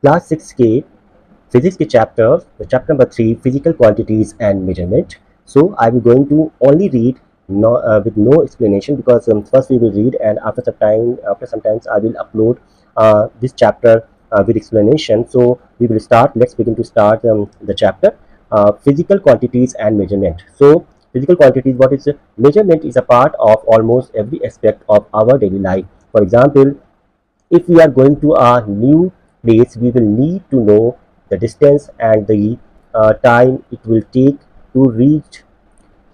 Class 6K Physics के chapter number 3 physical quantities and measurement. So I will going to only read with no explanation because first we will read and after sometimes I will upload this chapter with explanation. So we will start. Let's begin to start the chapter. Physical quantities and measurement. So physical quantities, what is measurement is a part of almost every aspect of our daily life. For example, if we are going to a new place, we will need to know the distance and the time it will take to reach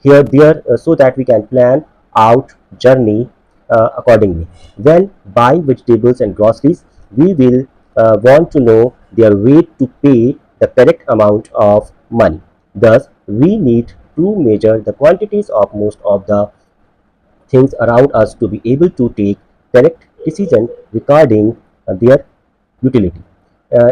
here there so that we can plan out journey accordingly. When buying vegetables and groceries, we will want to know their weight to pay the correct amount of money. Thus, we need to measure the quantities of most of the things around us to be able to take correct decision regarding their utility.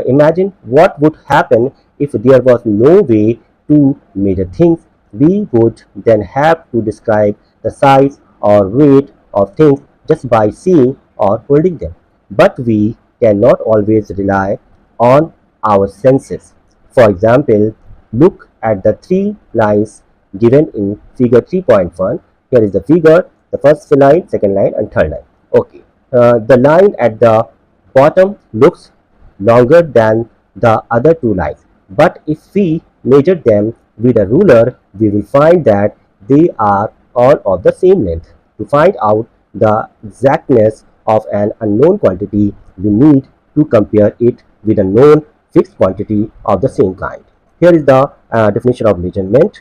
Imagine what would happen if there was no way to measure things. We would then have to describe the size or weight of things just by seeing or holding them. But we cannot always rely on our senses. For example, look at the three lines given in figure 3.1. Here is the figure, the first line, second line, and third line. Okay. The line at the bottom looks longer than the other two lines, but if we measure them with a ruler, we will find that they are all of the same length. To find out the exactness of an unknown quantity, we need to compare it with a known fixed quantity of the same kind. Here is the definition of measurement.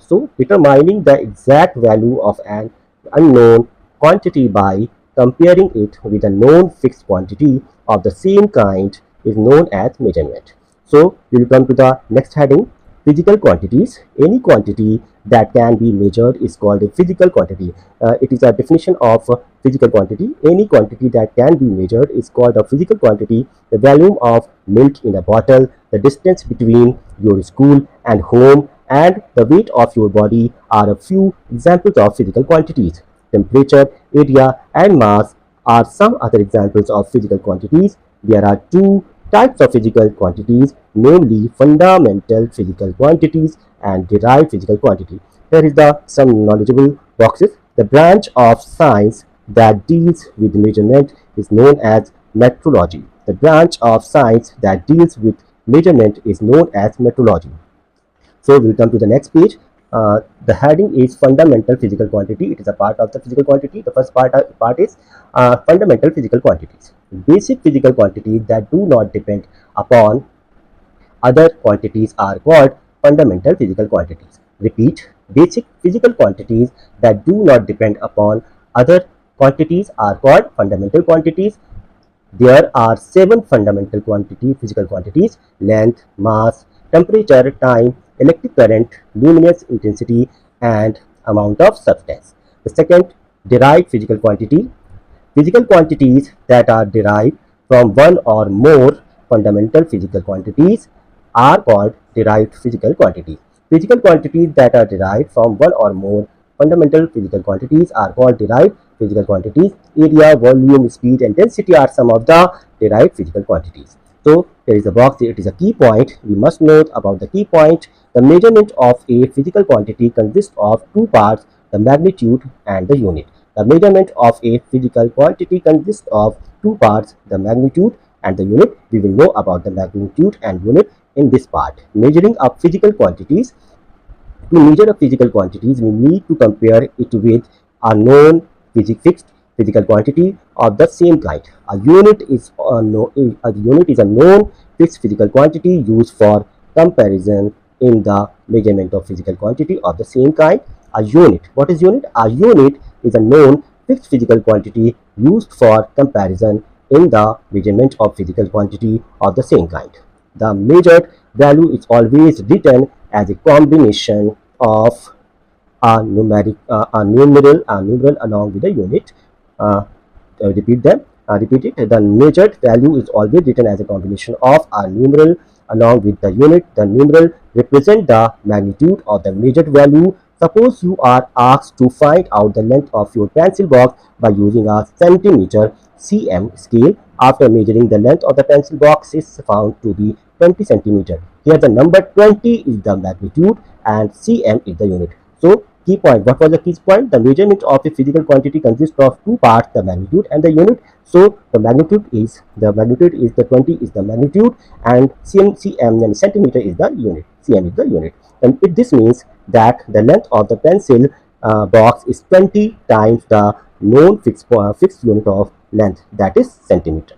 So, determining the exact value of an unknown quantity by comparing it with a known fixed quantity of the same kind is known as measurement. So, we will come to the next heading, physical quantities. Any quantity that can be measured is called a physical quantity. It is a definition of physical quantity. Any quantity that can be measured is called a physical quantity. The volume of milk in a bottle, the distance between your school and home, and the weight of your body are a few examples of physical quantities. Temperature, area, and mass are some other examples of physical quantities. There are two types of physical quantities, namely fundamental physical quantities and derived physical quantity. Here is the some knowledgeable boxes. The branch of science that deals with measurement is known as metrology. The branch of science that deals with measurement is known as metrology. So we'll come to the next page. The heading is fundamental physical quantity. It is a part of the physical quantity. The first part is fundamental physical quantities. Basic physical quantities that do not depend upon other quantities are called fundamental physical quantities. Repeat, basic physical quantities that do not depend upon other quantities are called fundamental quantities. There are 7 fundamental physical quantities: length, mass, temperature, time, electric current, luminous intensity, and amount of substance. The second, derived physical quantity. Physical quantities that are derived from one or more fundamental physical quantities are called derived physical quantities. Physical quantities that are derived from one or more fundamental physical quantities are called derived physical quantities. Area, volume, speed, and density are some of the derived physical quantities. So there is a box, it is a key point. We must note about the key point. The measurement of a physical quantity consists of two parts, the magnitude and the unit. The measurement of a physical quantity consists of two parts, the magnitude and the unit. We will know about the magnitude and unit in this part. Measuring up physical quantities. To measure a physical quantities, we need to compare it with a known fixed physical quantity of the same kind. A unit is a known fixed physical quantity used for comparison in the measurement of physical quantity of the same kind. A unit. What is unit? A unit is a known fixed physical quantity used for comparison in the measurement of physical quantity of the same kind. The measured value is always written as a combination of a numeral along with the unit. Repeat them. Repeat it. The measured value is always written as a combination of a numeral along with the unit. The numeral represent the magnitude of the measured value. Suppose you are asked to find out the length of your pencil box by using a centimeter cm scale. After measuring, the length of the pencil box is found to be 20 centimeter. Here the number 20 is the magnitude and cm is the unit. So key point. What was the key point? The measurement of a physical quantity consists of two parts, the magnitude and the unit. So the magnitude is the 20 is the magnitude, and cm and centimeter is the unit. Cm is the unit. And this means that the length of the pencil box is 20 times the known fixed unit of length, that is centimeter.